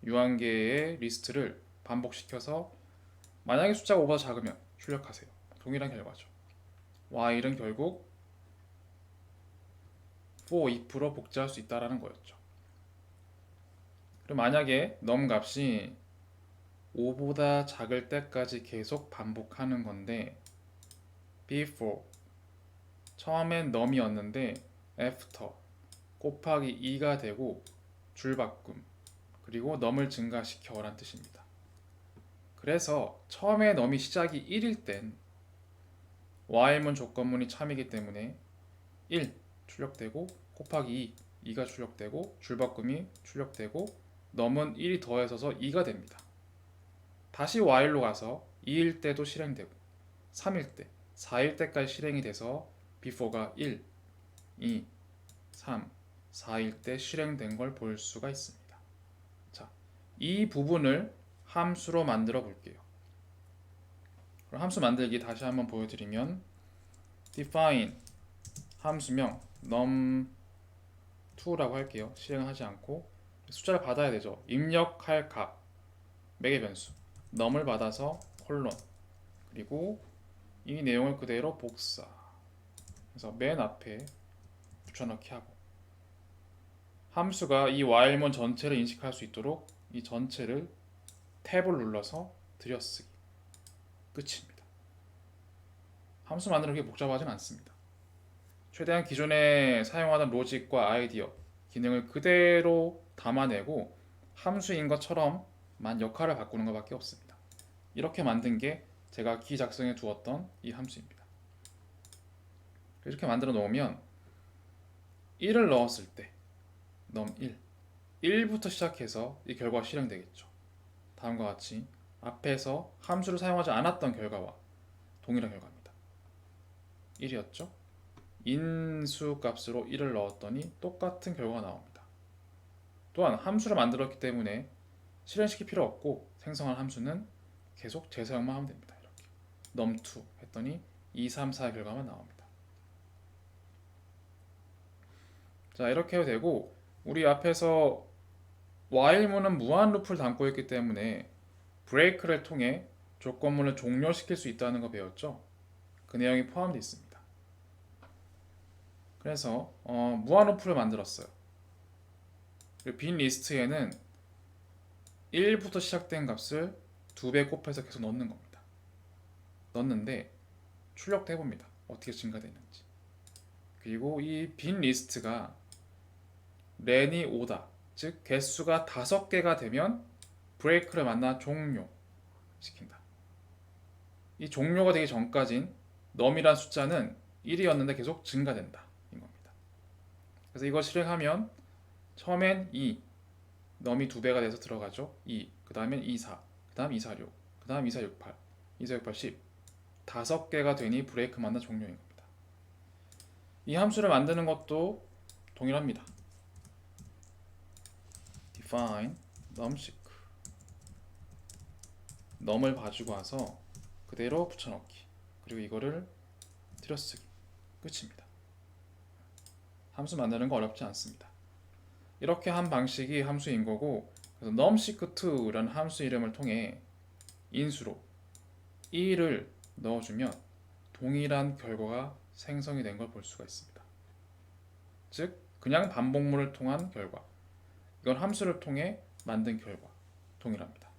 유한계의 리스트를 반복시켜서 만약에 숫자가 5보다 작으면 출력하세요. 동일한 결과죠. while은 결국 for if로 복제할 수 있다는 거였죠. 그리고 만약에 num 값이 5보다 작을 때까지 계속 반복하는 건데 before 처음엔 num이었는데 after 곱하기 2가 되고 줄바꿈 그리고 num을 증가시켜 라는 뜻입니다. 그래서 처음에 num이 시작이 1일 땐 while문 조건문이 참이기 때문에 1 출력되고 곱하기 2, 2가 출력되고 줄바꿈이 출력되고 num은 1이 더해져서 2가 됩니다. 다시 while로 가서 2일 때도 실행되고 3일 때, 4일 때까지 실행이 돼서 before가 1, 2, 3, 4일 때 실행된 걸 볼 수가 있습니다. 자, 이 부분을 함수로 만들어 볼게요. 그럼 함수 만들기 다시 한번 보여드리면 define 함수명 num to라고 할게요. 실행하지 않고 숫자를 받아야 되죠. 입력할 값 매개 변수 num을 받아서 콜론 그리고 이 내용을 그대로 복사. 그래서 맨 앞에 붙여넣기 하고 함수가 이 while문 전체를 인식할 수 있도록 이 전체를 탭을 눌러서 들여쓰기. 끝입니다. 함수 만드는 게 복잡하진 않습니다. 최대한 기존에 사용하던 로직과 아이디어, 기능을 그대로 담아내고 함수인 것처럼만 역할을 바꾸는 것밖에 없습니다. 이렇게 만든 게 제가 키 작성해 두었던 이 함수입니다. 이렇게 만들어 놓으면 1을 넣었을 때 num1 1부터 시작해서 이 결과가 실행되겠죠. 다음과 같이 앞에서 함수를 사용하지 않았던 결과와 동일한 결과입니다. 1이었죠? 인수 값으로 1을 넣었더니 똑같은 결과가 나옵니다. 또한 함수를 만들었기 때문에 실행시킬 필요 없고 생성한 함수는 계속 재사용만 하면 됩니다. 이렇게 num2 했더니 2, 3, 4의 결과만 나옵니다. 자, 이렇게 해도 되고 우리 앞에서 while문은 무한 루프를 담고 있기 때문에 브레이크를 통해 조건문을 종료시킬 수 있다는 거 배웠죠? 그 내용이 포함되어 있습니다. 그래서 무한 루프를 만들었어요. 빈 리스트에는 1부터 시작된 값을 2배 곱해서 계속 넣는 겁니다. 넣는데 출력도 해봅니다. 어떻게 증가되는지. 그리고 이 빈 리스트가 렌이 5다. 즉 개수가 5개가 되면 브레이크를 만나 종료시킨다. 이 종료가 되기 전까진 num이란 숫자는 1이었는데 계속 증가된다. 인 겁니다. 그래서 이걸 실행하면 처음엔 2, num이 2배가 돼서 들어가죠. 2, 그 다음엔 2, 4, 그 다음 2, 4, 6, 그 다음 2, 4, 6, 8, 2, 4, 6, 8, 10 5개가 되니 브레이크 만나 종료인 겁니다. 이 함수를 만드는 것도 동일합니다. define numseq num을 가지고 와서 그대로 붙여넣기 그리고 이거를 들여쓰기 끝입니다. 함수 만드는 거 어렵지 않습니다. 이렇게 한 방식이 함수인 거고 그래서 numseq2라는 함수 이름을 통해 인수로 1을 넣어주면 동일한 결과가 생성이 된 걸 볼 수가 있습니다. 즉 그냥 반복문을 통한 결과 이건 함수를 통해 만든 결과 동일합니다.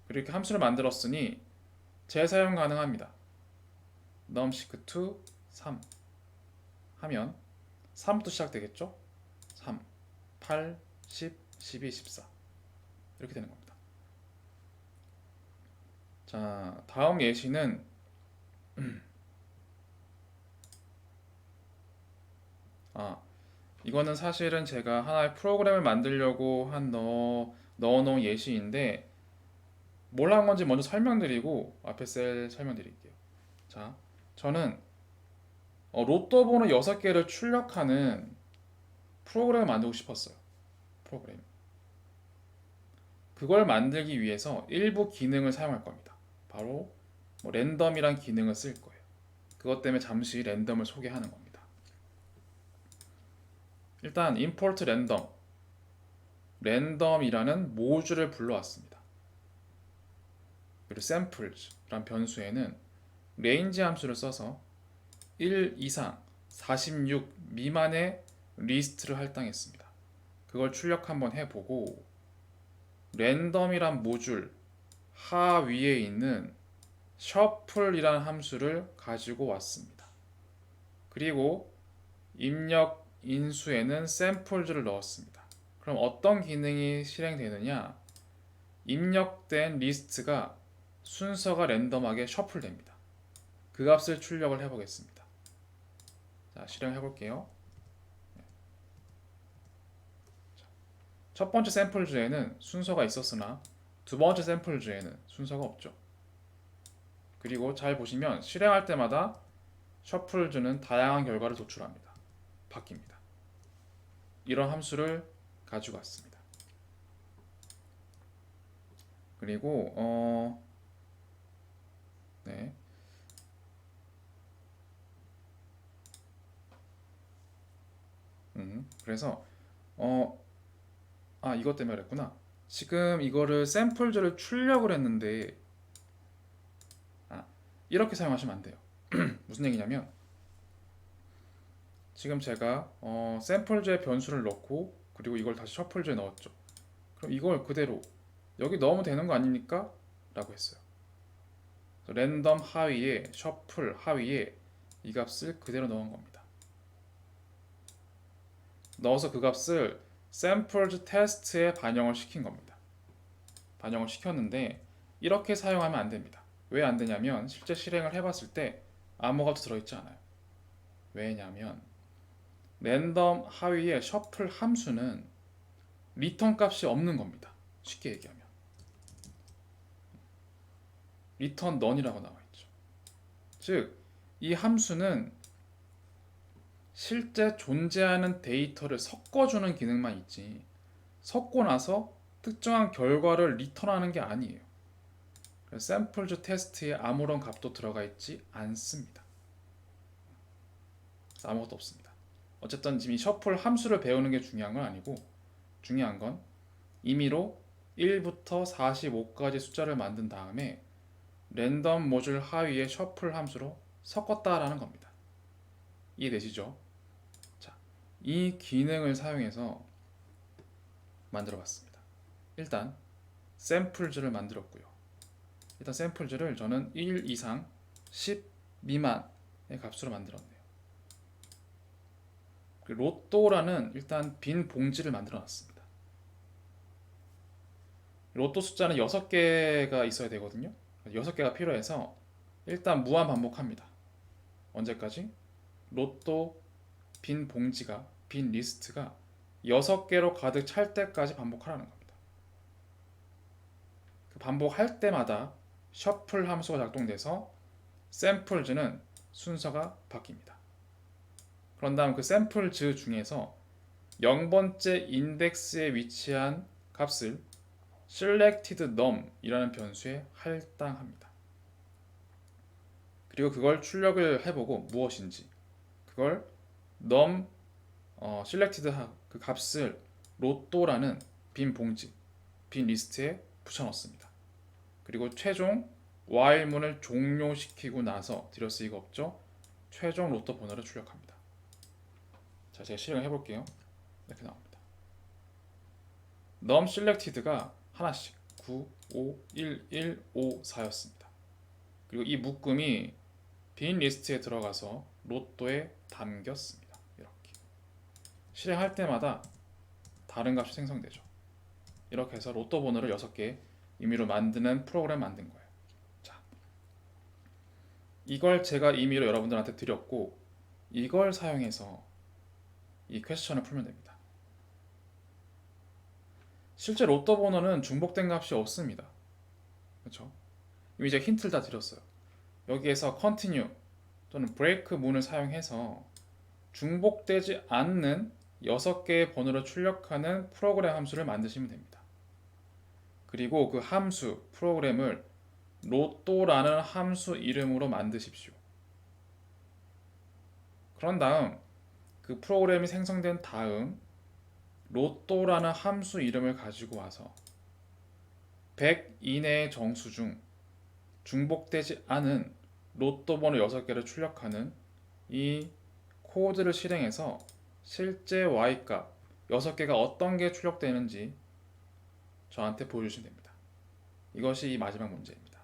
그리고 이렇게 함수를 만들었으니 재사용 가능합니다. numseq2 3 하면 3부터 시작되겠죠? 3, 8, 10, 12, 14 이렇게 되는 겁니다. 자, 다음 예시는 이거는 사실은 제가 하나의 프로그램을 만들려고 넣어놓은 예시인데 뭘 한 건지 먼저 설명드리고 앞에 셀 설명드릴게요. 자, 저는 로또 번호 6개를 출력하는 프로그램을 만들고 싶었어요. 프로그램. 그걸 만들기 위해서 일부 기능을 사용할 겁니다. 바로 랜덤이란 기능을 쓸 거예요. 그것 때문에 잠시 랜덤을 소개하는 겁니다. 일단 import random 랜덤이라는 모듈을 불러왔습니다. 그리고 samples란 변수에는 range 함수를 써서 1 이상 46 미만의 리스트를 할당했습니다. 그걸 출력 한번 해보고 랜덤이란 모듈 하위에 있는 shuffle이라는 함수를 가지고 왔습니다. 그리고 입력 인수에는 샘플즈를 넣었습니다. 그럼 어떤 기능이 실행되느냐? 입력된 리스트가 순서가 랜덤하게 셔플됩니다. 그 값을 출력을 해보겠습니다. 자, 실행해 볼게요. 첫 번째 샘플즈에는 순서가 있었으나 두 번째 샘플즈에는 순서가 없죠. 그리고 잘 보시면 실행할 때마다 셔플즈는 다양한 결과를 도출합니다. 바뀝니다. 이런 함수를 가지고 왔습니다. 그리고 네. 그래서 이것 때문에 그랬구나. 지금 이거를 샘플즈를 출력을 했는데 이렇게 사용하시면 안 돼요. 무슨 얘기냐면 지금 제가 샘플즈의 변수를 넣고 그리고 이걸 다시 셔플즈에 넣었죠. 그럼 이걸 그대로 여기 넣으면 되는 거 아닙니까? 라고 했어요. 랜덤 하위에 셔플 하위에 이 값을 그대로 넣은 겁니다. 넣어서 그 값을 샘플즈 테스트에 반영을 시킨 겁니다. 반영을 시켰는데 이렇게 사용하면 안 됩니다. 왜 안 되냐면 실제 실행을 해봤을 때 아무 값도 들어있지 않아요. 왜냐면 랜덤 하위의 셔플 함수는 리턴 값이 없는 겁니다. 쉽게 얘기하면 리턴 넌이라고 나와 있죠. 즉, 이 함수는 실제 존재하는 데이터를 섞어주는 기능만 있지 섞고 나서 특정한 결과를 리턴하는 게 아니에요. 샘플즈 테스트에 아무런 값도 들어가 있지 않습니다. 아무것도 없습니다. 어쨌든 지금 이 셔플 함수를 배우는 게 중요한 건 아니고 중요한 건 임의로 1부터 45까지 숫자를 만든 다음에 랜덤 모듈 하위에 셔플 함수로 섞었다라는 겁니다. 이해되시죠? 자, 이 기능을 사용해서 만들어 봤습니다. 일단 샘플즈를 만들었고요. 일단 샘플즈를 저는 1 이상 10 미만의 값으로 만들었네요. 로또라는 일단 빈 봉지를 만들어 놨습니다. 로또 숫자는 6개가 있어야 되거든요. 6개가 필요해서 일단 무한 반복합니다. 언제까지? 로또 빈 봉지가 빈 리스트가 6개로 가득 찰 때까지 반복하라는 겁니다. 그 반복할 때마다 셔플 함수가 작동돼서 샘플즈는 순서가 바뀝니다. 그런 다음 그 샘플즈 중에서 0번째 인덱스에 위치한 값을 selected num 이라는 변수에 할당합니다. 그리고 그걸 출력을 해보고 무엇인지 그걸 num selected 그 값을 로또라는 빈 봉지, 빈 리스트에 붙여넣습니다. 그리고 최종 while문을 종료시키고 나서 딜러스이가 없죠. 최종 로또 번호를 출력합니다. 자, 제가 실행을 해볼게요. 이렇게 나옵니다. num selected가 하나씩 9, 5, 1, 1, 5, 4였습니다. 그리고 이 묶음이 빈 리스트에 들어가서 로또에 담겼습니다. 이렇게 실행할 때마다 다른 값이 생성되죠. 이렇게 해서 로또 번호를 6개 임의로 만드는 프로그램 만든 거예요. 자, 이걸 제가 임의로 여러분들한테 드렸고 이걸 사용해서 이 퀘스천을 풀면 됩니다. 실제 로또 번호는 중복된 값이 없습니다. 그렇죠? 이미 제가 힌트를 다 드렸어요. 여기에서 continue 또는 break 문을 사용해서 중복되지 않는 6개의 번호를 출력하는 프로그램 함수를 만드시면 됩니다. 그리고 그 함수, 프로그램을 로또라는 함수 이름으로 만드십시오. 그런 다음 그 프로그램이 생성된 다음 로또라는 함수 이름을 가지고 와서 100 이내의 정수 중 중복되지 않은 로또 번호 6개를 출력하는 이 코드를 실행해서 실제 Y값 6개가 어떤 게 출력되는지 저한테 보여주시면 됩니다. 이것이 이 마지막 문제입니다.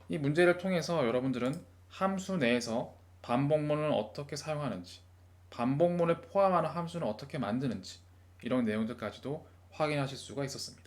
이 문제를 통해서 여러분들은 함수 내에서 반복문을 어떻게 사용하는지, 반복문을 포함하는 함수는 어떻게 만드는지 이런 내용들까지도 확인하실 수가 있었습니다.